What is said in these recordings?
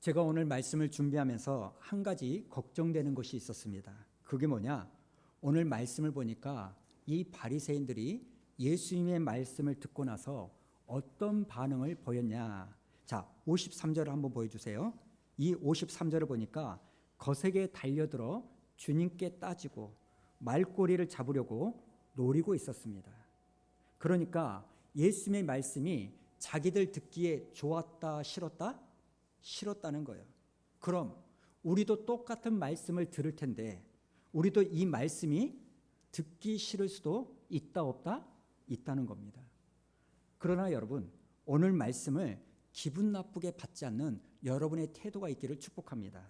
제가 오늘 말씀을 준비하면서 한 가지 걱정되는 것이 있었습니다. 그게 뭐냐? 오늘 말씀을 보니까 이 바리새인들이 예수님의 말씀을 듣고 나서 어떤 반응을 보였냐? 자, 53절을 한번 보여주세요. 이 53절을 보니까 거세게 달려들어 주님께 따지고 말꼬리를 잡으려고 노리고 있었습니다. 그러니까 예수님의 말씀이 자기들 듣기에 좋았다, 싫었다? 싫었다는 거예요. 그럼 우리도 똑같은 말씀을 들을 텐데 우리도 이 말씀이 듣기 싫을 수도 있다, 없다? 있다는 겁니다. 그러나 여러분, 오늘 말씀을 기분 나쁘게 받지 않는 여러분의 태도가 있기를 축복합니다.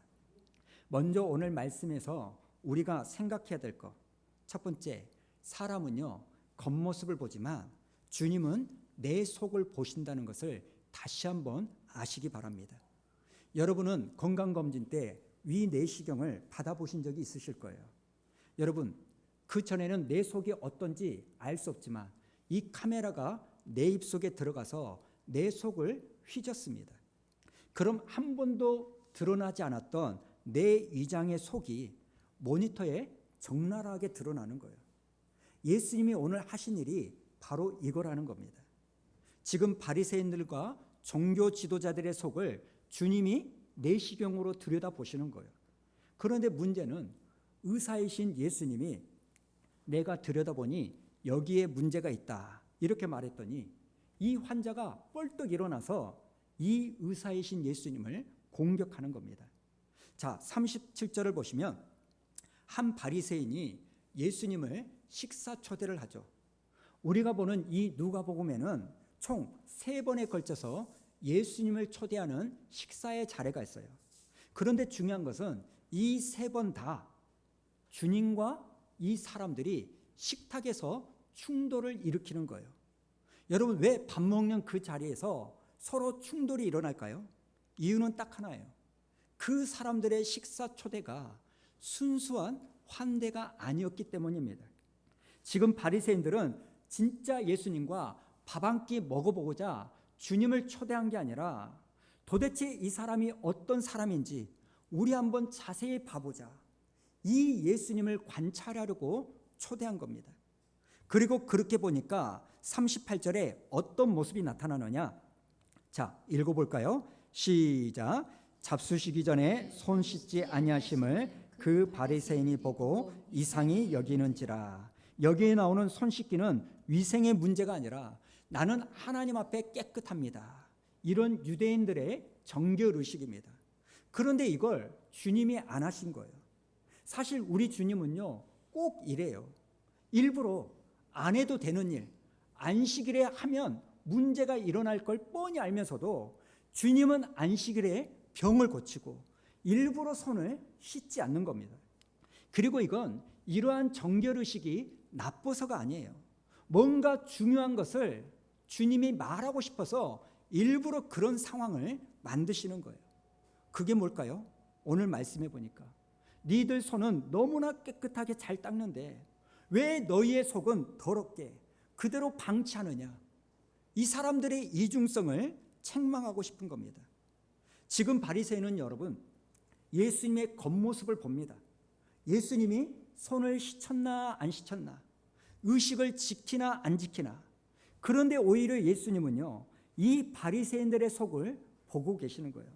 먼저 오늘 말씀에서 우리가 생각해야 될 것, 첫 번째, 사람은요 겉모습을 보지만 주님은 내 속을 보신다는 것을 다시 한번 아시기 바랍니다. 여러분은 건강검진 때 위 내시경을 받아보신 적이 있으실 거예요. 여러분, 그 전에는 내 속이 어떤지 알 수 없지만 이 카메라가 내 입속에 들어가서 내 속을 휘젓습니다. 그럼 한 번도 드러나지 않았던 내 위장의 속이 모니터에 적나라하게 드러나는 거예요. 예수님이 오늘 하신 일이 바로 이거라는 겁니다. 지금 바리새인들과 종교 지도자들의 속을 주님이 내시경으로 들여다보시는 거예요. 그런데 문제는 의사이신 예수님이 내가 들여다보니 여기에 문제가 있다 이렇게 말했더니 이 환자가 뻘떡 일어나서 이 의사이신 예수님을 공격하는 겁니다. 자, 37절을 보시면 한 바리새인이 예수님을 식사 초대를 하죠. 우리가 보는 이 누가복음에는 총 3번에 걸쳐서 예수님을 초대하는 식사의 자리가 있어요. 그런데 중요한 것은 이 3번 다 주님과 이 사람들이 식탁에서 충돌을 일으키는 거예요. 여러분, 왜 밥 먹는 그 자리에서 서로 충돌이 일어날까요? 이유는 딱 하나예요. 그 사람들의 식사 초대가 순수한 환대가 아니었기 때문입니다. 지금 바리새인들은 진짜 예수님과 밥 한 끼 먹어보고자 주님을 초대한 게 아니라 도대체 이 사람이 어떤 사람인지 우리 한번 자세히 봐보자. 이 예수님을 관찰하려고 초대한 겁니다. 그리고 그렇게 보니까 38절에 어떤 모습이 나타나느냐? 자, 읽어볼까요? 시작. 잡수시기 전에 손 씻지 아니하심을 그 바리새인이 보고 이상히 여기는지라. 여기에 나오는 손 씻기는 위생의 문제가 아니라 나는 하나님 앞에 깨끗합니다. 이런 유대인들의 정결의식입니다. 그런데 이걸 주님이 안 하신 거예요. 사실 우리 주님은요 꼭 이래요. 일부러 안 해도 되는 일, 안식일에 하면 문제가 일어날 걸 뻔히 알면서도 주님은 안식일에 병을 고치고 일부러 손을 씻지 않는 겁니다. 그리고 이건 이러한 정결의식이 나빠서가 아니에요. 뭔가 중요한 것을 주님이 말하고 싶어서 일부러 그런 상황을 만드시는 거예요. 그게 뭘까요? 오늘 말씀해 보니까 니들 손은 너무나 깨끗하게 잘 닦는데 왜 너희의 속은 더럽게 그대로 방치하느냐? 이 사람들의 이중성을 책망하고 싶은 겁니다. 지금 바리새인은 여러분 예수님의 겉모습을 봅니다. 예수님이 손을 씻었나 안 씻었나, 의식을 지키나 안 지키나. 그런데 오히려 예수님은요 이 바리새인들의 속을 보고 계시는 거예요.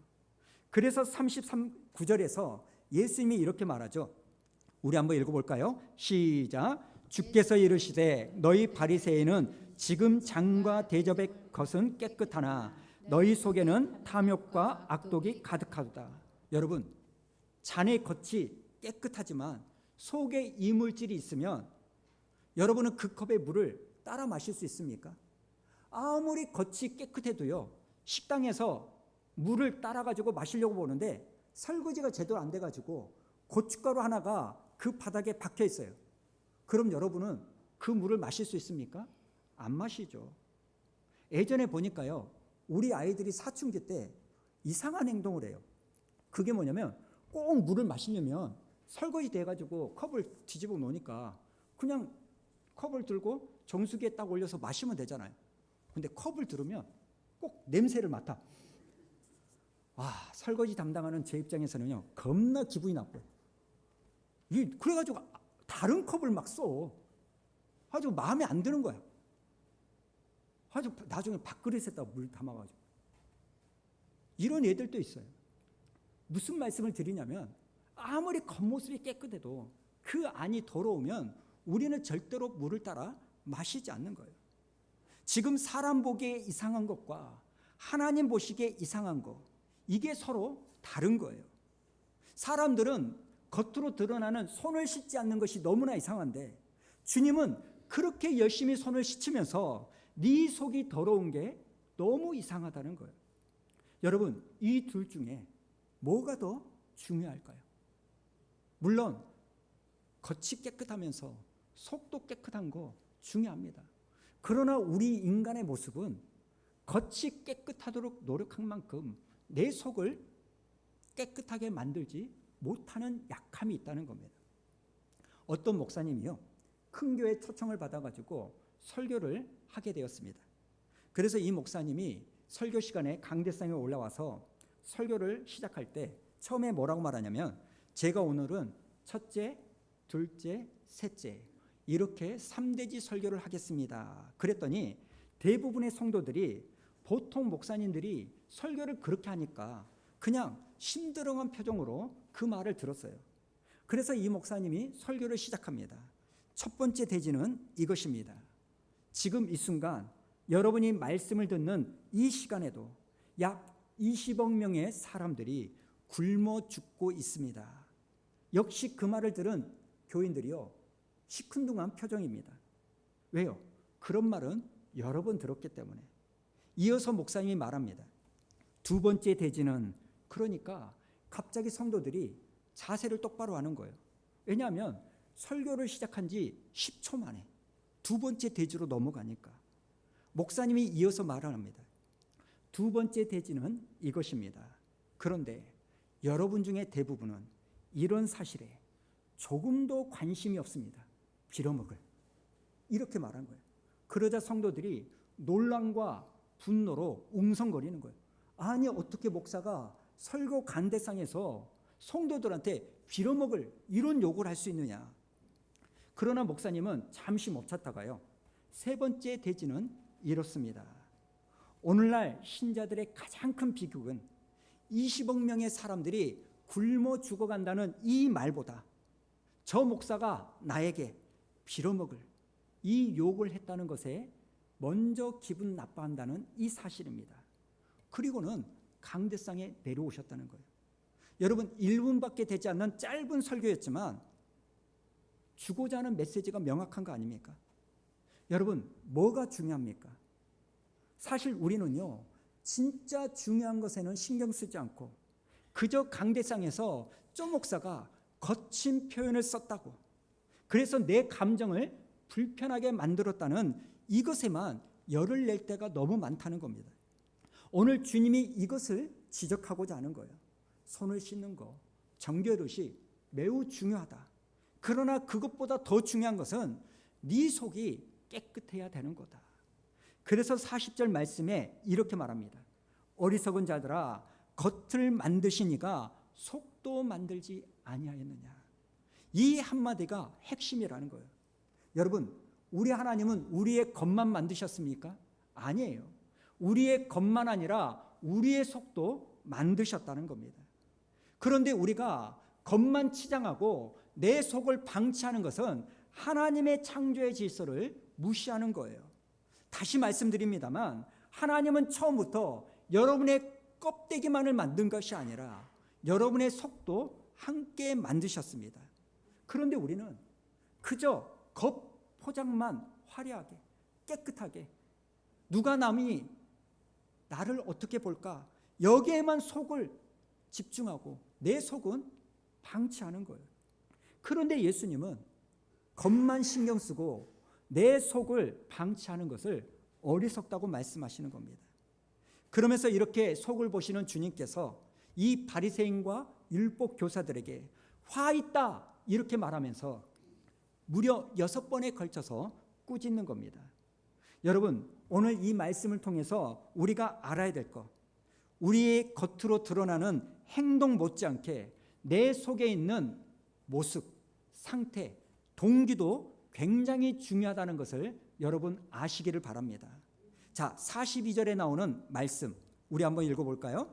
그래서 33구절에서 예수님이 이렇게 말하죠. 우리 한번 읽어볼까요? 시작. 주께서 이르시되 너희 바리새인은 지금 장과 대접의 것은 깨끗하나 너희 속에는 탐욕과 악독이 가득하도다. 여러분, 잔의 겉이 깨끗하지만 속에 이물질이 있으면 여러분은 그 컵의 물을 따라 마실 수 있습니까? 아무리 겉이 깨끗해도요 식당에서 물을 따라 가지고 마시려고 보는데 설거지가 제대로 안 돼 가지고 고춧가루 하나가 그 바닥에 박혀 있어요. 그럼 여러분은 그 물을 마실 수 있습니까? 안 마시죠. 예전에 보니까요 우리 아이들이 사춘기 때 이상한 행동을 해요. 그게 뭐냐면 꼭 물을 마시려면 설거지 돼가지고 컵을 뒤집어 놓으니까 그냥 컵을 들고 정수기에 딱 올려서 마시면 되잖아요. 근데 컵을 들으면 꼭 냄새를 맡아. 설거지 담당하는 제 입장에서는요, 겁나 기분이 나빠요. 그래가지고 다른 컵을 막 써. 아주 마음에 안 드는 거야. 아주 나중에 밥그릇에다 물 담아가지고. 이런 애들도 있어요. 무슨 말씀을 드리냐면, 아무리 겉모습이 깨끗해도 그 안이 더러우면 우리는 절대로 물을 따라 마시지 않는 거예요. 지금 사람 보기에 이상한 것과 하나님 보시기에 이상한 것, 이게 서로 다른 거예요. 사람들은 겉으로 드러나는 손을 씻지 않는 것이 너무나 이상한데, 주님은 그렇게 열심히 손을 씻으면서 네 속이 더러운 게 너무 이상하다는 거예요. 여러분, 이 둘 중에 뭐가 더 중요할까요? 물론 겉이 깨끗하면서 속도 깨끗한 거 중요합니다. 그러나 우리 인간의 모습은 겉이 깨끗하도록 노력한 만큼 내 속을 깨끗하게 만들지 못하는 약함이 있다는 겁니다. 어떤 목사님이요, 큰 교회 초청을 받아가지고 설교를 하게 되었습니다. 그래서 이 목사님이 설교 시간에 강대상에 올라와서 설교를 시작할 때 처음에 뭐라고 말하냐면, 제가 오늘은 첫째, 둘째, 셋째 이렇게 3대지 설교를 하겠습니다. 그랬더니 대부분의 성도들이, 보통 목사님들이 설교를 그렇게 하니까 그냥 심드렁한 표정으로 그 말을 들었어요. 그래서 이 목사님이 설교를 시작합니다. 첫 번째 대지는 이것입니다. 지금 이 순간 여러분이 말씀을 듣는 이 시간에도 약 20억 명의 사람들이 굶어 죽고 있습니다. 역시 그 말을 들은 교인들이요, 시큰둥한 표정입니다. 왜요? 그런 말은 여러 번 들었기 때문에. 이어서 목사님이 말합니다. 두 번째 대지는, 그러니까 갑자기 성도들이 자세를 똑바로 하는 거예요. 왜냐하면 설교를 시작한 지 10초 만에 두 번째 대지로 넘어가니까. 목사님이 이어서 말을 합니다. 두 번째 대지는 이것입니다. 그런데 여러분 중에 대부분은 이런 사실에 조금도 관심이 없습니다. 빌어먹을. 이렇게 말한 거예요. 그러자 성도들이 논란과 분노로 웅성거리는 거예요. 아니, 어떻게 목사가 설교 간대상에서 성도들한테 빌어먹을 이런 욕을 할 수 있느냐. 그러나 목사님은 잠시 멈췄다가요, 세 번째 대지는 이렇습니다. 오늘날 신자들의 가장 큰 비극은 20억 명의 사람들이 굶어 죽어간다는 이 말보다 저 목사가 나에게 빌어먹을 이 욕을 했다는 것에 먼저 기분 나빠한다는 이 사실입니다. 그리고는 강대상에 내려오셨다는 거예요. 여러분, 1분밖에 되지 않는 짧은 설교였지만 주고자 하는 메시지가 명확한 거 아닙니까? 여러분, 뭐가 중요합니까? 사실 우리는요, 진짜 중요한 것에는 신경 쓰지 않고 그저 강대상에서 쪼 목사가 거친 표현을 썼다고, 그래서 내 감정을 불편하게 만들었다는 이것에만 열을 낼 때가 너무 많다는 겁니다. 오늘 주님이 이것을 지적하고자 하는 거예요. 손을 씻는 거, 정결릇이 매우 중요하다. 그러나 그것보다 더 중요한 것은 네 속이 깨끗해야 되는 거다. 그래서 40절 말씀에 이렇게 말합니다. 어리석은 자들아, 겉을 만드시니가 속도 만들지 아니하였느냐. 이 한마디가 핵심이라는 거예요. 여러분, 우리 하나님은 우리의 겉만 만드셨습니까? 아니에요. 우리의 겉만 아니라 우리의 속도 만드셨다는 겁니다. 그런데 우리가 겉만 치장하고 내 속을 방치하는 것은 하나님의 창조의 질서를 무시하는 거예요. 다시 말씀드립니다만, 하나님은 처음부터 여러분의 껍데기만을 만든 것이 아니라 여러분의 속도 함께 만드셨습니다. 그런데 우리는 그저 겉 포장만 화려하게 깨끗하게, 누가 남이 나를 어떻게 볼까, 여기에만 속을 집중하고 내 속은 방치하는 거예요. 그런데 예수님은 겉만 신경 쓰고 내 속을 방치하는 것을 어리석다고 말씀하시는 겁니다. 그러면서 이렇게 속을 보시는 주님께서 이 바리새인과 율법 교사들에게 화 있다 이렇게 말하면서 무려 6번에 걸쳐서 꾸짖는 겁니다. 여러분, 오늘 이 말씀을 통해서 우리가 알아야 될 것, 우리의 겉으로 드러나는 행동 못지않게 내 속에 있는 모습, 상태, 동기도 굉장히 중요하다는 것을 여러분 아시기를 바랍니다. 자, 42절에 나오는 말씀 우리 한번 읽어볼까요?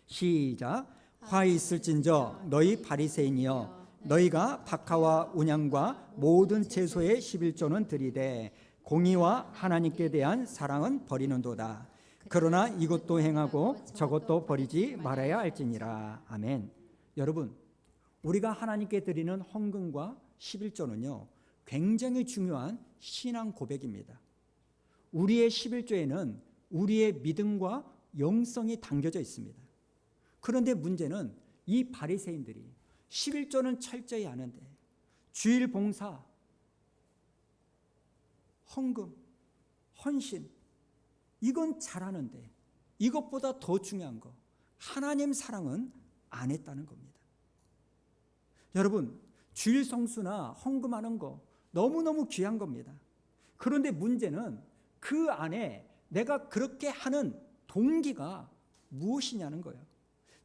시작. 화 있을진저 너희 바리새인이여 너희가 박하와 운양과 모든 채소의 11조는 드리되 공의와 하나님께 대한 사랑은 버리는도다. 그러나 이것도 행하고 저것도 버리지 말아야 할지니라. 아멘. 여러분, 우리가 하나님께 드리는 헌금과 11조는요 굉장히 중요한 신앙 고백입니다. 우리의 11조에는 우리의 믿음과 영성이 담겨져 있습니다. 그런데 문제는 이 바리새인들이 11조는 철저히 하는데 주일 봉사, 헌금, 헌신 이건 잘하는데 이것보다 더 중요한 거 하나님 사랑은 안 했다는 겁니다. 여러분, 주일 성수나 헌금하는 거 너무너무 귀한 겁니다. 그런데 문제는 그 안에 내가 그렇게 하는 동기가 무엇이냐는 거예요.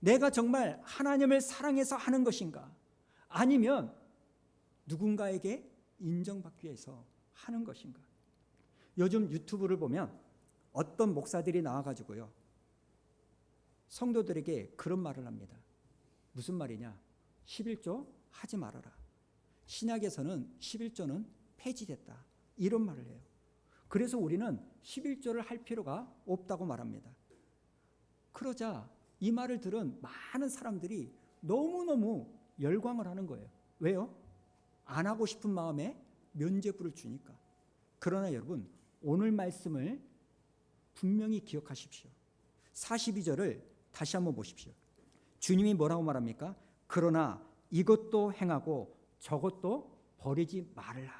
내가 정말 하나님을 사랑해서 하는 것인가? 아니면 누군가에게 인정받기 위해서 하는 것인가? 요즘 유튜브를 보면 어떤 목사들이 나와가지고요 성도들에게 그런 말을 합니다. 무슨 말이냐? 11조 하지 말아라. 신약에서는 11조는 폐지됐다. 이런 말을 해요. 그래서 우리는 11조를 할 필요가 없다고 말합니다. 그러자 이 말을 들은 많은 사람들이 너무너무 열광을 하는 거예요. 왜요? 안 하고 싶은 마음에 면죄부를 주니까. 그러나 여러분, 오늘 말씀을 분명히 기억하십시오. 42절을 다시 한번 보십시오. 주님이 뭐라고 말합니까? 그러나 이것도 행하고 저것도 버리지 말라.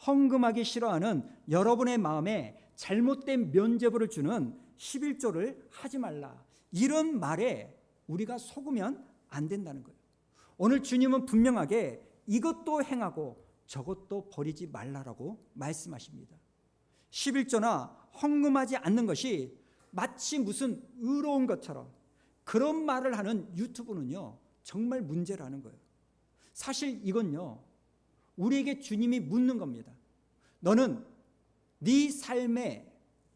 헌금하기 싫어하는 여러분의 마음에 잘못된 면죄부를 주는 11조를 하지 말라. 이런 말에 우리가 속으면 안 된다는 거예요. 오늘 주님은 분명하게 이것도 행하고 저것도 버리지 말라라고 말씀하십니다. 11조나 헌금하지 않는 것이 마치 무슨 의로운 것처럼 그런 말을 하는 유튜브는요 정말 문제라는 거예요. 사실 이건요 우리에게 주님이 묻는 겁니다. 너는 네 삶의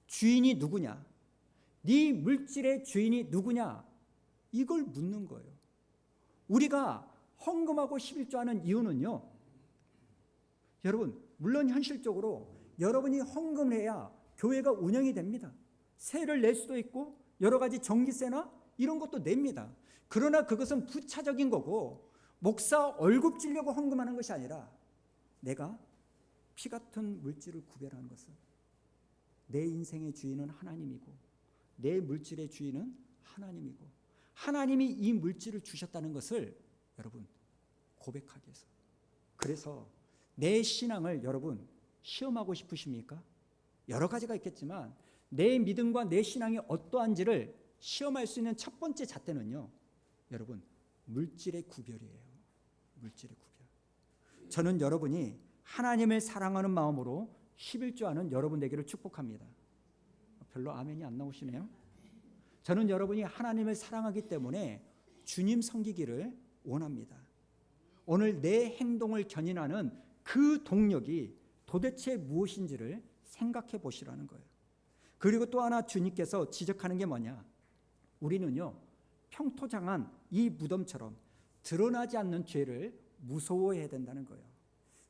주인이 누구냐? 네 물질의 주인이 누구냐? 이걸 묻는 거예요. 우리가 헌금하고 11조 하는 이유는요 여러분, 물론 현실적으로 여러분이 헌금을 해야 교회가 운영이 됩니다. 세를 낼 수도 있고 여러 가지 전기세나 이런 것도 냅니다. 그러나 그것은 부차적인 거고 목사 월급 주려고 헌금하는 것이 아니라 내가 피 같은 물질을 구별하는 것은 내 인생의 주인은 하나님이고 내 물질의 주인은 하나님이고 하나님이 이 물질을 주셨다는 것을 여러분 고백하기 위해서. 그래서 내 신앙을 여러분 시험하고 싶으십니까? 여러 가지가 있겠지만 내 믿음과 내 신앙이 어떠한지를 시험할 수 있는 첫 번째 잣대는요 여러분 물질의 구별이에요. 물질의 구별. 저는 여러분이 하나님을 사랑하는 마음으로 11조 하는 여러분 되기를 축복합니다. 별로 아멘이 안 나오시네요. 저는 여러분이 하나님을 사랑하기 때문에 주님 섬기기를 원합니다. 오늘 내 행동을 견인하는 그 동력이 도대체 무엇인지를 생각해 보시라는 거예요. 그리고 또 하나 주님께서 지적하는 게 뭐냐? 우리는요 평토장한 이 무덤처럼 드러나지 않는 죄를 무서워해야 된다는 거예요.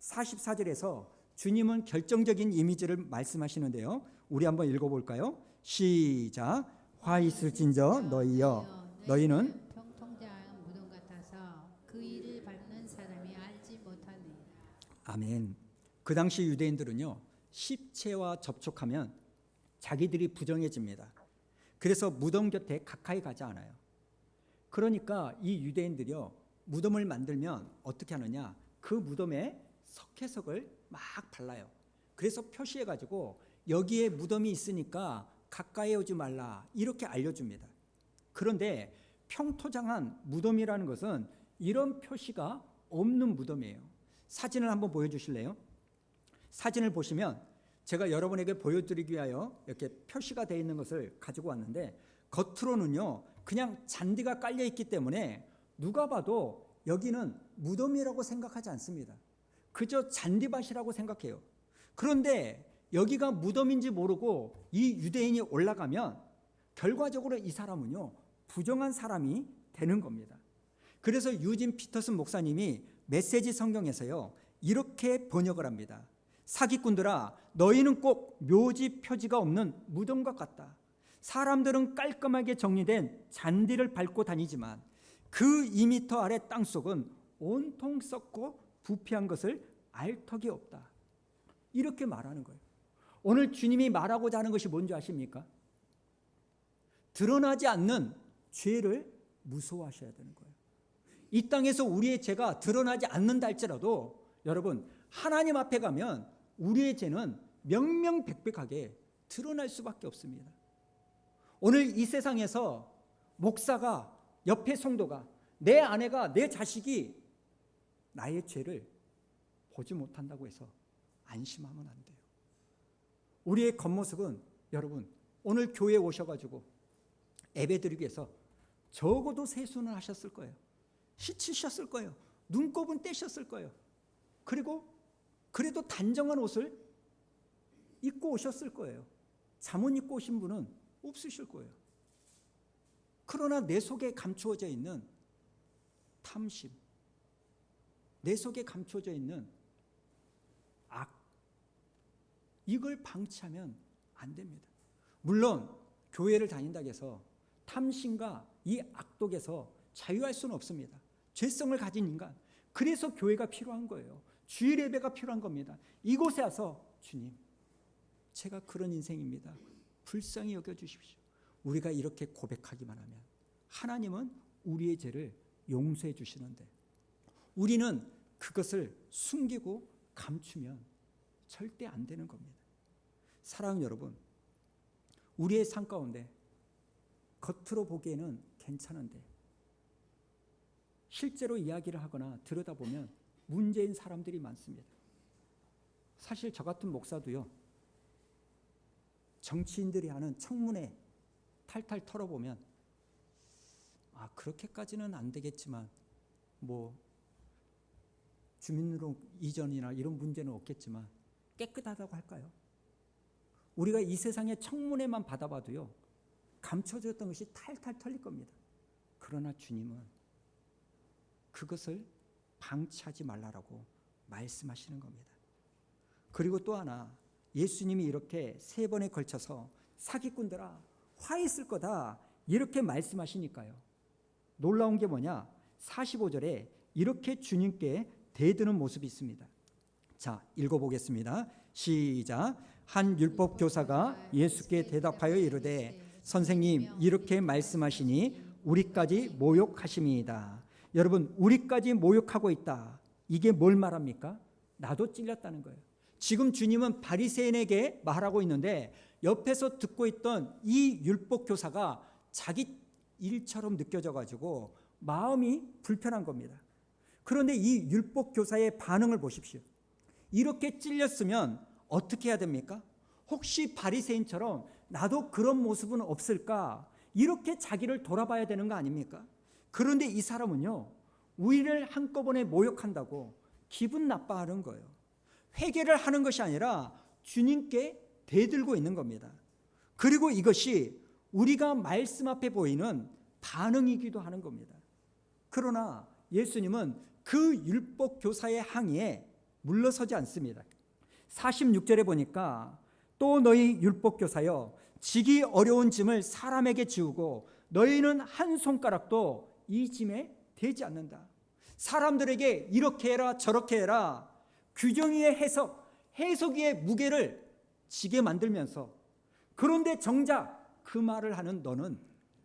44절에서 주님은 결정적인 이미지를 말씀하시는데요. 우리 한번 읽어볼까요? 시작. 화 있을진저 너희여 너희는 평통장 무덤 같아서 그 일을 밟는 사람이 알지 못하느니라. 아멘. 그 당시 유대인들은요 시체와 접촉하면 자기들이 부정해집니다. 그래서 무덤 곁에 가까이 가지 않아요. 그러니까 이 유대인들이요 무덤을 만들면 어떻게 하느냐? 그 무덤에 석회석을 막 발라요. 그래서 표시해가지고 여기에 무덤이 있으니까 가까이 오지 말라 이렇게 알려줍니다. 그런데 평토장한 무덤이라는 것은 이런 표시가 없는 무덤이에요. 사진을 한번 보여주실래요? 사진을 보시면 제가 여러분에게 보여드리기 위하여 이렇게 표시가 되어 있는 것을 가지고 왔는데 겉으로는요 그냥 잔디가 깔려 있기 때문에 누가 봐도 여기는 무덤이라고 생각하지 않습니다. 그저 잔디밭이라고 생각해요. 그런데 여기가 무덤인지 모르고 이 유대인이 올라가면 결과적으로 이 사람은요 부정한 사람이 되는 겁니다. 그래서 유진 피터슨 목사님이 메시지 성경에서요 이렇게 번역을 합니다. 사기꾼들아, 너희는 꼭 묘지 표지가 없는 무덤과 같다. 사람들은 깔끔하게 정리된 잔디를 밟고 다니지만 그 2미터 아래 땅속은 온통 썩고 부패한 것을 알 턱이 없다. 이렇게 말하는 거예요. 오늘 주님이 말하고자 하는 것이 뭔지 아십니까? 드러나지 않는 죄를 무서워하셔야 되는 거예요. 이 땅에서 우리의 죄가 드러나지 않는다 할지라도 여러분 하나님 앞에 가면 우리의 죄는 명명백백하게 드러날 수밖에 없습니다. 오늘 이 세상에서 목사가, 옆에 성도가, 내 아내가, 내 자식이 나의 죄를 보지 못한다고 해서 안심하면 안 돼요. 우리의 겉모습은 여러분 오늘 교회에 오셔가지고 예배드리기 위해서 적어도 세수는 하셨을 거예요. 씻으셨을 거예요. 눈곱은 떼셨을 거예요. 그리고 그래도 단정한 옷을 입고 오셨을 거예요. 잠옷 입고 오신 분은 없으실 거예요. 그러나 내 속에 감추어져 있는 탐심, 내 속에 감추어져 있는 악, 이걸 방치하면 안 됩니다. 물론 교회를 다닌다고 해서 탐심과 이 악독에서 자유할 수는 없습니다. 죄성을 가진 인간, 그래서 교회가 필요한 거예요. 주일 예배가 필요한 겁니다. 이곳에 와서 주님, 제가 그런 인생입니다. 불쌍히 여겨주십시오. 우리가 이렇게 고백하기만 하면 하나님은 우리의 죄를 용서해 주시는데 우리는 그것을 숨기고 감추면 절대 안 되는 겁니다. 사랑하는 여러분, 우리의 삶 가운데 겉으로 보기에는 괜찮은데 실제로 이야기를 하거나 들여다보면 문제인 사람들이 많습니다. 사실 저 같은 목사도요, 정치인들이 하는 청문회 탈탈 털어보면 그렇게까지는 안 되겠지만 뭐 주민등록 이전이나 이런 문제는 없겠지만 깨끗하다고 할까요? 우리가 이 세상의 청문회만 받아봐도요 감춰졌던 것이 탈탈 털릴 겁니다. 그러나 주님은 그것을 방치하지 말라라고 말씀하시는 겁니다. 그리고 또 하나, 예수님이 이렇게 3번에 걸쳐서 사기꾼들아 화 있을 거다 이렇게 말씀하시니까요. 놀라운 게 뭐냐, 45절에 이렇게 주님께 대드는 모습이 있습니다. 자, 읽어보겠습니다. 시작. 한 율법 교사가 예수께 대답하여 이르되 선생님, 이렇게 말씀하시니 우리까지 모욕하심이이다. 여러분, 우리까지 모욕하고 있다. 이게 뭘 말합니까? 나도 찔렸다는 거예요. 지금 주님은 바리새인에게 말하고 있는데 옆에서 듣고 있던 이 율법 교사가 자기 일처럼 느껴져 가지고 마음이 불편한 겁니다. 그런데 이 율법 교사의 반응을 보십시오. 이렇게 찔렸으면 어떻게 해야 됩니까? 혹시 바리새인처럼 나도 그런 모습은 없을까? 이렇게 자기를 돌아봐야 되는 거 아닙니까? 그런데 이 사람은요, 우리를 한꺼번에 모욕한다고 기분 나빠하는 거예요. 회개를 하는 것이 아니라 주님께 대들고 있는 겁니다. 그리고 이것이 우리가 말씀 앞에 보이는 반응이기도 하는 겁니다. 그러나 예수님은 그 율법 교사의 항의에 물러서지 않습니다. 46절에 보니까 또 너희 율법 교사여, 지기 어려운 짐을 사람에게 지우고 너희는 한 손가락도 이 짐에 대지 않는다. 사람들에게 이렇게 해라 저렇게 해라, 규정 위의 해석 위의 무게를 지게 만들면서, 그런데 정작 그 말을 하는 너는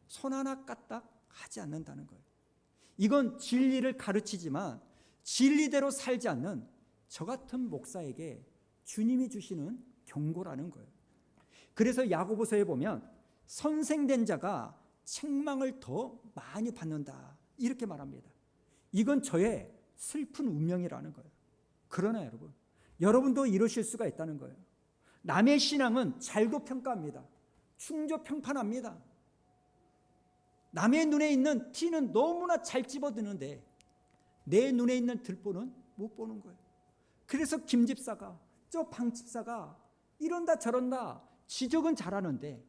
손 하나 까딱 하지 않는다는 거예요. 이건 진리를 가르치지만 진리대로 살지 않는 저 같은 목사에게 주님이 주시는 경고라는 거예요. 그래서 야고보서에 보면 선생된 자가 책망을 더 많이 받는다 이렇게 말합니다. 이건 저의 슬픈 운명이라는 거예요. 그러나 여러분도 이러실 수가 있다는 거예요. 남의 신앙은 잘도 평가합니다. 충조 평판합니다. 남의 눈에 있는 티는 너무나 잘 집어드는데 내 눈에 있는 들보는 못 보는 거예요. 그래서 김 집사가, 저 방 집사가 이런다 저런다 지적은 잘하는데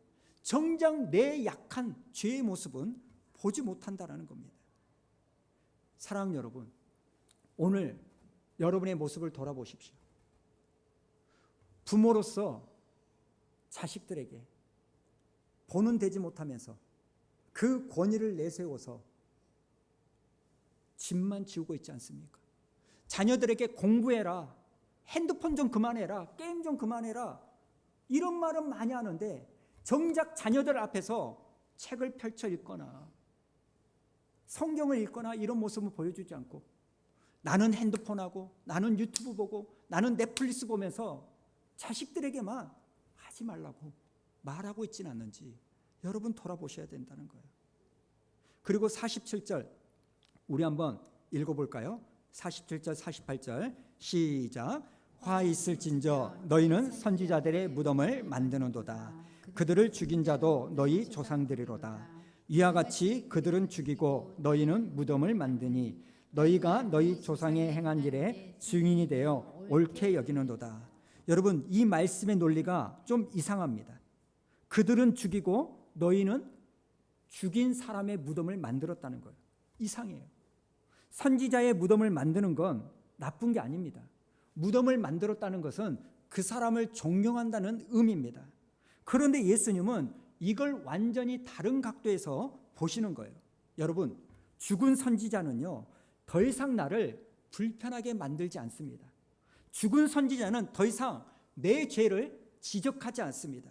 정작 내 약한 죄의 모습은 보지 못한다라는 겁니다. 사랑하는 여러분, 오늘 여러분의 모습을 돌아보십시오. 부모로서 자식들에게 보는 되지 못하면서 그 권위를 내세워서 집만 지우고 있지 않습니까? 자녀들에게 공부해라, 핸드폰 좀 그만해라, 게임 좀 그만해라, 이런 말은 많이 하는데 정작 자녀들 앞에서 책을 펼쳐 읽거나 성경을 읽거나 이런 모습을 보여주지 않고 나는 핸드폰하고 나는 유튜브 보고 나는 넷플릭스 보면서 자식들에게만 하지 말라고 말하고 있지는 않는지 여러분 돌아보셔야 된다는 거예요. 그리고 47절 우리 한번 읽어볼까요? 47절 48절 시작. 화 있을진저 너희는 선지자들의 무덤을 만드는도다. 그들을 죽인 자도 너희 조상들이로다. 이와 같이 그들은 죽이고 너희는 무덤을 만드니 너희가 너희 조상의 행한 일에 증인이 되어 옳게 여기는도다. 여러분, 이 말씀의 논리가 좀 이상합니다. 그들은 죽이고 너희는 죽인 사람의 무덤을 만들었다는 거예요. 이상해요. 선지자의 무덤을 만드는 건 나쁜 게 아닙니다. 무덤을 만들었다는 것은 그 사람을 존경한다는 의미입니다. 그런데 예수님은 이걸 완전히 다른 각도에서 보시는 거예요. 여러분, 죽은 선지자는요, 더 이상 나를 불편하게 만들지 않습니다. 죽은 선지자는 더 이상 내 죄를 지적하지 않습니다.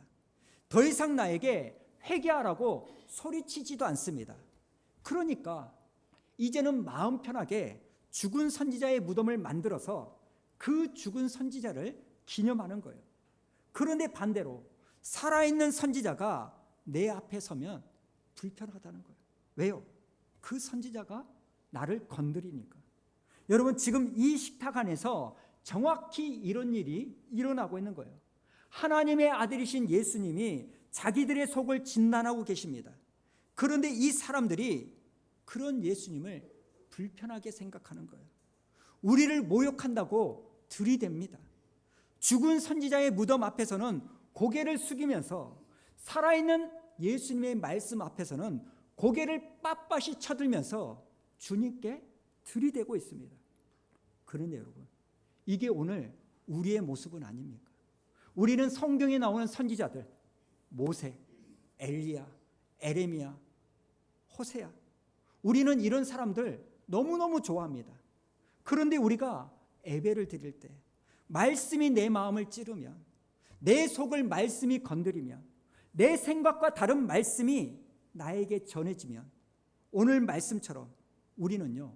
더 이상 나에게 회개하라고 소리치지도 않습니다. 그러니까 이제는 마음 편하게 죽은 선지자의 무덤을 만들어서 그 죽은 선지자를 기념하는 거예요. 그런데 반대로 살아있는 선지자가 내 앞에 서면 불편하다는 거예요. 왜요? 그 선지자가 나를 건드리니까. 여러분, 지금 이 식탁 안에서 정확히 이런 일이 일어나고 있는 거예요. 하나님의 아들이신 예수님이 자기들의 속을 진단하고 계십니다. 그런데 이 사람들이 그런 예수님을 불편하게 생각하는 거예요. 우리를 모욕한다고 들이댑니다. 죽은 선지자의 무덤 앞에서는 고개를 숙이면서 살아있는 예수님의 말씀 앞에서는 고개를 빳빳이 쳐들면서 주님께 들이대고 있습니다. 그런데 여러분, 이게 오늘 우리의 모습은 아닙니까? 우리는 성경에 나오는 선지자들, 모세, 엘리야, 에레미야, 호세야, 우리는 이런 사람들 너무너무 좋아합니다. 그런데 우리가 예배를 드릴 때 말씀이 내 마음을 찌르면, 내 속을 말씀이 건드리면, 내 생각과 다른 말씀이 나에게 전해지면 오늘 말씀처럼 우리는요,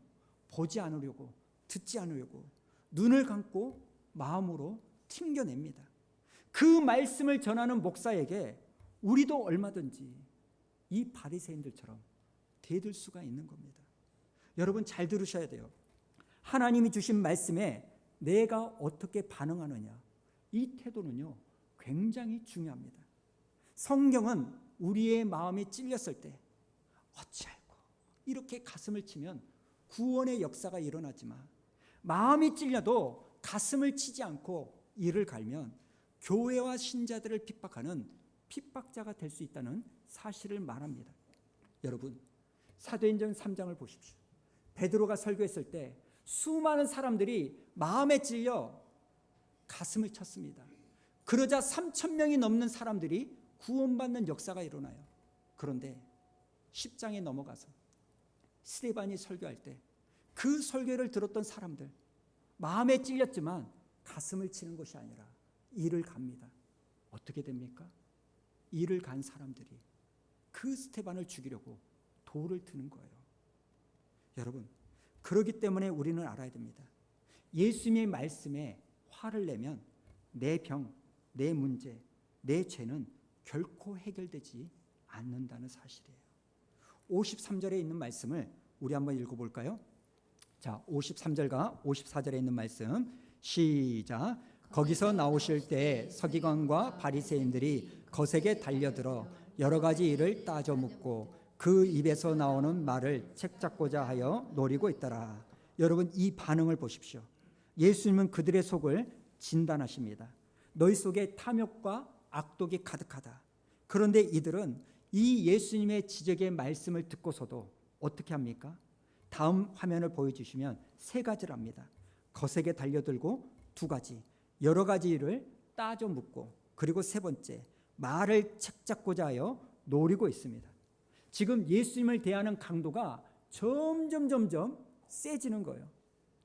보지 않으려고, 듣지 않으려고 눈을 감고 마음으로 튕겨냅니다. 그 말씀을 전하는 목사에게 우리도 얼마든지 이 바리새인들처럼 대들 수가 있는 겁니다. 여러분, 잘 들으셔야 돼요. 하나님이 주신 말씀에 내가 어떻게 반응하느냐, 이 태도는요 굉장히 중요합니다. 성경은 우리의 마음이 찔렸을 때 어찌할꼬 이렇게 가슴을 치면 구원의 역사가 일어나지만, 마음이 찔려도 가슴을 치지 않고 이를 갈면 교회와 신자들을 핍박하는 핍박자가 될 수 있다는 사실을 말합니다. 여러분, 사도행전 3장을 보십시오. 베드로가 설교했을 때 수많은 사람들이 마음에 찔려 가슴을 쳤습니다. 그러자 3,000명이 넘는 사람들이 구원받는 역사가 일어나요. 그런데 10장에 넘어가서 스데반이 설교할 때 그 설교를 들었던 사람들, 마음에 찔렸지만 가슴을 치는 것이 아니라 이를 갑니다. 어떻게 됩니까? 이를 간 사람들이 그 스데반을 죽이려고 돌을 드는 거예요. 여러분, 그렇기 때문에 우리는 알아야 됩니다. 예수님의 말씀에 화를 내면 내 병, 내 문제, 내 죄는 결코 해결되지 않는다는 사실이에요. 53절에 있는 말씀을 우리 한번 읽어볼까요? 자, 53절과 54절에 있는 말씀 시작. 거기서 나오실 때 서기관과 바리새인들이 거세게 달려들어 여러 가지 일을 따져 묻고 그 입에서 나오는 말을 책잡고자 하여 노리고 있더라. 여러분, 이 반응을 보십시오. 예수님은 그들의 속을 진단하십니다. 너희 속에 탐욕과 악독이 가득하다. 그런데 이들은 이 예수님의 지적의 말씀을 듣고서도 어떻게 합니까? 다음 화면을 보여주시면 세 가지를 합니다. 거세게 달려들고 두 가지, 여러 가지 일을 따져 묻고, 그리고 세 번째, 말을 책잡고자 하여 노리고 있습니다. 지금 예수님을 대하는 강도가 점점 세지는 거예요.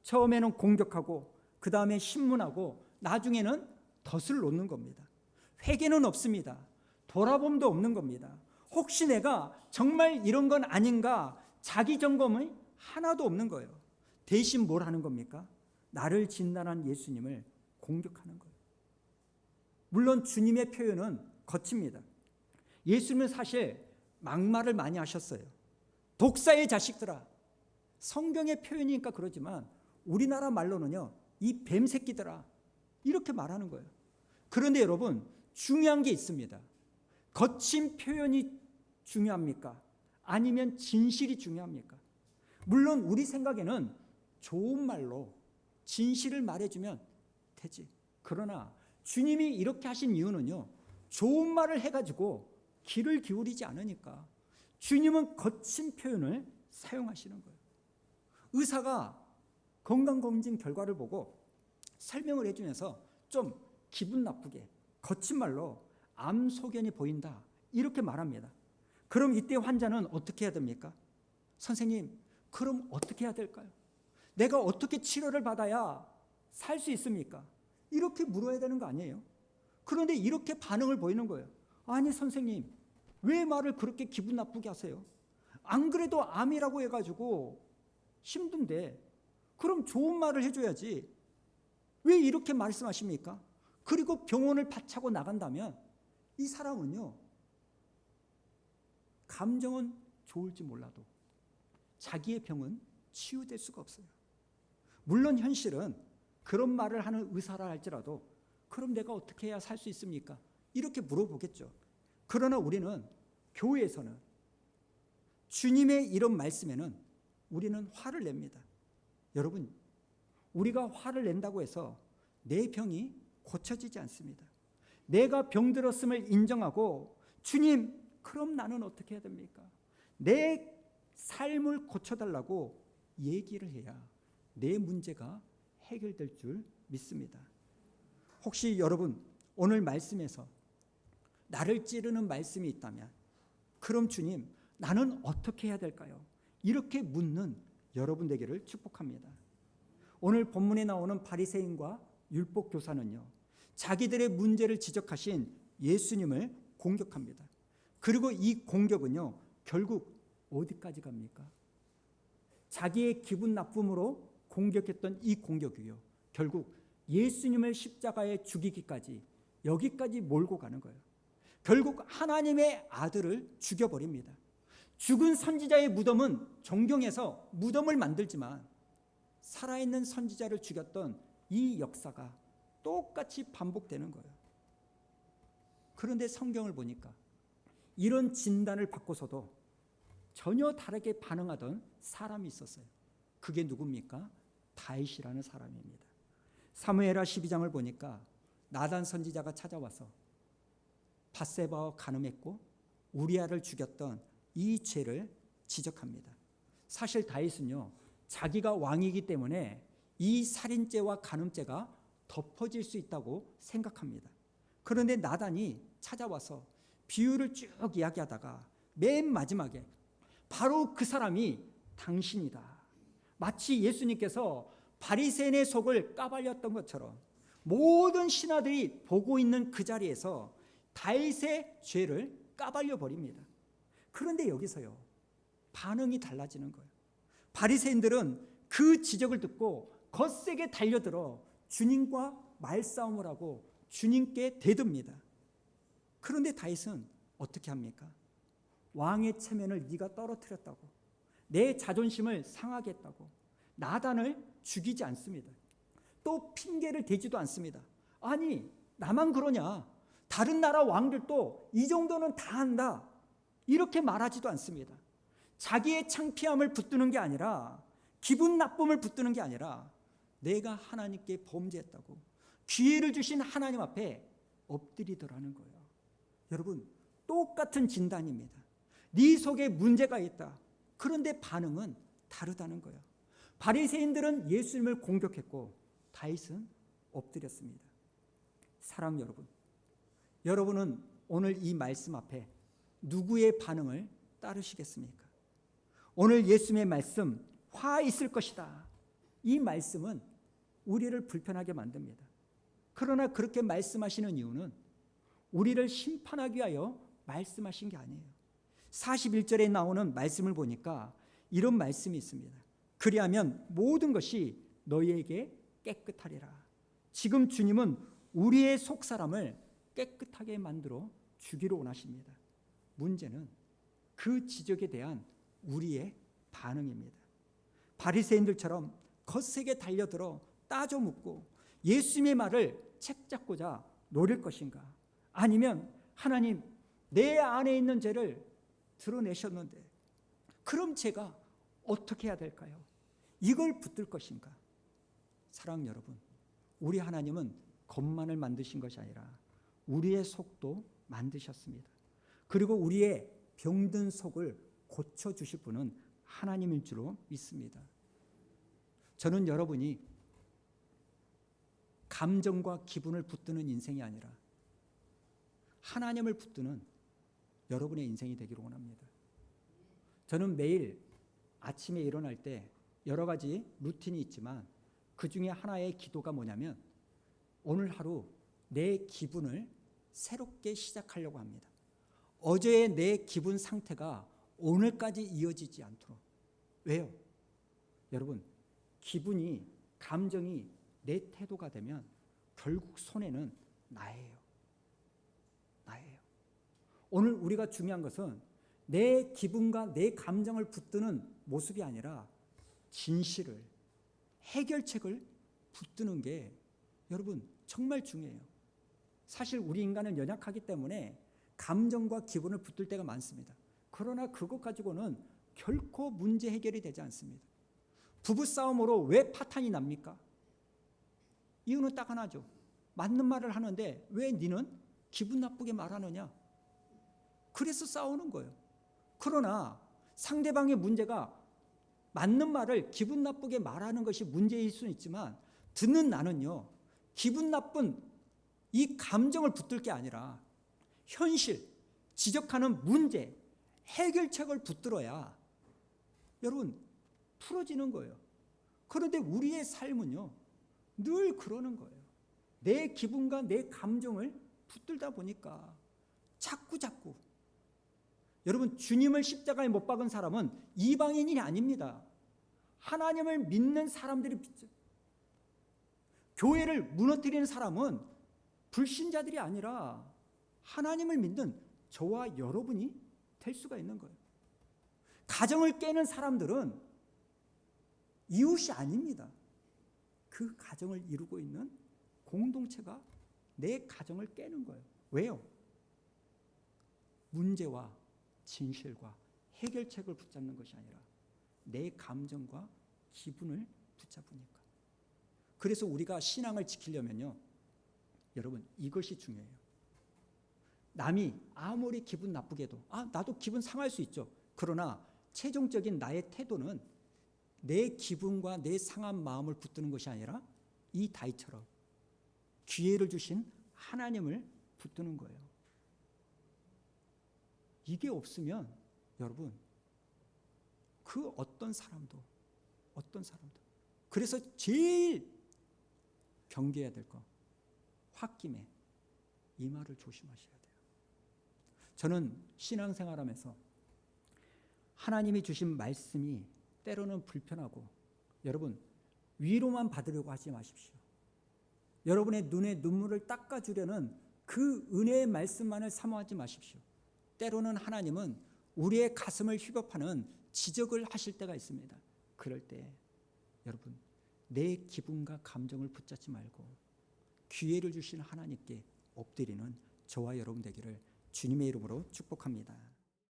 처음에는 공격하고, 그 다음에 신문하고, 나중에는 덫을 놓는 겁니다. 회개는 없습니다. 돌아봄도 없는 겁니다. 혹시 내가 정말 이런 건 아닌가, 자기 점검이 하나도 없는 거예요. 대신 뭘 하는 겁니까? 나를 진단한 예수님을 공격하는 거예요. 물론 주님의 표현은 거칩니다. 예수님은 사실 막말을 많이 하셨어요. 독사의 자식들아. 성경의 표현이니까 그러지만 우리나라 말로는요, 이 뱀새끼들아, 이렇게 말하는 거예요. 그런데 여러분, 중요한 게 있습니다. 거친 표현이 중요합니까? 아니면 진실이 중요합니까? 물론 우리 생각에는 좋은 말로 진실을 말해주면 되지. 그러나 주님이 이렇게 하신 이유는요, 좋은 말을 해가지고 귀를 기울이지 않으니까 주님은 거친 표현을 사용하시는 거예요. 의사가 건강검진 결과를 보고 설명을 해주면서 좀 기분 나쁘게 거친 말로 암 소견이 보인다, 이렇게 말합니다. 그럼 이때 환자는 어떻게 해야 됩니까? 선생님, 그럼 어떻게 해야 될까요? 내가 어떻게 치료를 받아야 살 수 있습니까? 이렇게 물어야 되는 거 아니에요? 그런데 이렇게 반응을 보이는 거예요. 아니 선생님, 왜 말을 그렇게 기분 나쁘게 하세요? 안 그래도 암이라고 해가지고 힘든데 그럼 좋은 말을 해줘야지. 왜 이렇게 말씀하십니까? 그리고 병원을 바차고 나간다면 이 사람은요, 감정은 좋을지 몰라도 자기의 병은 치유될 수가 없어요. 물론 현실은 그런 말을 하는 의사라 할지라도 그럼 내가 어떻게 해야 살 수 있습니까? 이렇게 물어보겠죠. 그러나 우리는 교회에서는 주님의 이런 말씀에는 우리는 화를 냅니다. 여러분, 우리가 화를 낸다고 해서 내 병이 고쳐지지 않습니다. 내가 병들었음을 인정하고 주님, 그럼 나는 어떻게 해야 됩니까? 내 삶을 고쳐달라고 얘기를 해야 내 문제가 해결될 줄 믿습니다. 혹시 여러분 오늘 말씀에서 나를 찌르는 말씀이 있다면 그럼 주님, 나는 어떻게 해야 될까요? 이렇게 묻는 여러분 되기를 축복합니다. 오늘 본문에 나오는 바리새인과 율법 교사는요, 자기들의 문제를 지적하신 예수님을 공격합니다. 그리고 이 공격은요, 결국 어디까지 갑니까? 자기의 기분 나쁨으로 공격했던 이 공격이요, 결국 예수님을 십자가에 죽이기까지, 여기까지 몰고 가는 거예요. 결국 하나님의 아들을 죽여버립니다. 죽은 선지자의 무덤은 존경해서 무덤을 만들지만 살아있는 선지자를 죽였던 이 역사가 똑같이 반복되는 거예요. 그런데 성경을 보니까 이런 진단을 받고서도 전혀 다르게 반응하던 사람이 있었어요. 그게 누굽니까? 다윗이라는 사람입니다. 사무엘하 12장을 보니까 나단 선지자가 찾아와서 밧세바와 간음했고 우리아를 죽였던 이 죄를 지적합니다. 사실 다윗은요, 자기가 왕이기 때문에 이 살인죄와 간음죄가 덮어질 수 있다고 생각합니다. 그런데 나단이 찾아와서 비유를 쭉 이야기하다가 맨 마지막에 바로 그 사람이 당신이다. 마치 예수님께서 바리새인의 속을 까발렸던 것처럼 모든 신하들이 보고 있는 그 자리에서 다윗의 죄를 까발려 버립니다. 그런데 여기서요, 반응이 달라지는 거예요. 바리새인들은 그 지적을 듣고 거세게 달려들어 주님과 말싸움을 하고 주님께 대듭니다. 그런데 다윗은 어떻게 합니까? 왕의 체면을 네가 떨어뜨렸다고, 내 자존심을 상하게 했다고 나단을 죽이지 않습니다. 또 핑계를 대지도 않습니다. 아니, 나만 그러냐? 다른 나라 왕들도 이 정도는 다 한다, 이렇게 말하지도 않습니다. 자기의 창피함을 붙드는 게 아니라, 기분 나쁨을 붙드는 게 아니라 내가 하나님께 범죄했다고 기회를 주신 하나님 앞에 엎드리더라는 거예요. 여러분, 똑같은 진단입니다. 네 속에 문제가 있다. 그런데 반응은 다르다는 거예요. 바리새인들은 예수님을 공격했고 다윗은 엎드렸습니다. 사랑 여러분, 여러분은 오늘 이 말씀 앞에 누구의 반응을 따르시겠습니까? 오늘 예수님의 말씀, 화 있을 것이다. 이 말씀은 우리를 불편하게 만듭니다. 그러나 그렇게 말씀하시는 이유는 우리를 심판하기 위하여 말씀하신 게 아니에요. 41절에 나오는 말씀을 보니까 이런 말씀이 있습니다. 그리하면 모든 것이 너희에게 깨끗하리라. 지금 주님은 우리의 속사람을 깨끗하게 만들어 주기로 원하십니다. 문제는 그 지적에 대한 우리의 반응입니다. 바리새인들처럼 거세게 달려들어 따져 묻고 예수님의 말을 책잡고자 노릴 것인가? 아니면 하나님, 내 안에 있는 죄를 드러내셨는데 그럼 제가 어떻게 해야 될까요? 이걸 붙들 것인가? 사랑 여러분, 우리 하나님은 겉만을 만드신 것이 아니라 우리의 속도 만드셨습니다. 그리고 우리의 병든 속을 고쳐주실 분은 하나님일 줄로 믿습니다. 저는 여러분이 감정과 기분을 붙드는 인생이 아니라 하나님을 붙드는 여러분의 인생이 되기를 원합니다. 저는 매일 아침에 일어날 때 여러 가지 루틴이 있지만 그 중에 하나의 기도가 뭐냐면 오늘 하루 내 기분을 새롭게 시작하려고 합니다. 어제의 내 기분 상태가 오늘까지 이어지지 않도록. 왜요? 여러분, 기분이, 감정이 내 태도가 되면 결국 손해는 나예요. 나예요. 오늘 우리가 중요한 것은 내 기분과 내 감정을 붙드는 모습이 아니라 진실을, 해결책을 붙드는 게 여러분 정말 중요해요. 사실 우리 인간은 연약하기 때문에 감정과 기분을 붙들 때가 많습니다. 그러나 그것 가지고는 결코 문제 해결이 되지 않습니다. 부부싸움으로 왜 파탄이 납니까? 이유는 딱 하나죠. 맞는 말을 하는데 왜 니는 기분 나쁘게 말하느냐? 그래서 싸우는 거예요. 그러나 상대방의 문제가 맞는 말을 기분 나쁘게 말하는 것이 문제일 수는 있지만 듣는 나는요, 기분 나쁜 이 감정을 붙들 게 아니라 현실, 지적하는 문제, 해결책을 붙들어야 여러분 풀어지는 거예요. 그런데 우리의 삶은요, 늘 그러는 거예요. 내 기분과 내 감정을 붙들다 보니까 자꾸 여러분, 주님을 십자가에 못 박은 사람은 이방인이 아닙니다. 하나님을 믿는 사람들이 교회를 무너뜨리는 사람은 불신자들이 아니라 하나님을 믿는 저와 여러분이 될 수가 있는 거예요. 가정을 깨는 사람들은 이웃이 아닙니다. 그 가정을 이루고 있는 공동체가 내 가정을 깨는 거예요. 왜요? 문제와 진실과 해결책을 붙잡는 것이 아니라 내 감정과 기분을 붙잡으니까. 그래서 우리가 신앙을 지키려면요, 여러분 이것이 중요해요. 남이 아무리 기분 나쁘게 해도 나도 기분 상할 수 있죠. 그러나 최종적인 나의 태도는 내 기분과 내 상한 마음을 붙드는 것이 아니라 이 다윗처럼 기회를 주신 하나님을 붙드는 거예요. 이게 없으면 여러분 그 어떤 사람도 그래서 제일 경계해야 될 거 홧김에 이 말을 조심하셔야 돼요. 저는 신앙생활하면서 하나님이 주신 말씀이 때로는 불편하고 여러분 위로만 받으려고 하지 마십시오. 여러분의 눈에 눈물을 닦아주려는 그 은혜의 말씀만을 사모하지 마십시오. 때로는 하나님은 우리의 가슴을 휘겁하는 지적을 하실 때가 있습니다. 그럴 때 여러분 내 기분과 감정을 붙잡지 말고 기회를 주신 하나님께 엎드리는 저와 여러분 되기를 주님의 이름으로 축복합니다.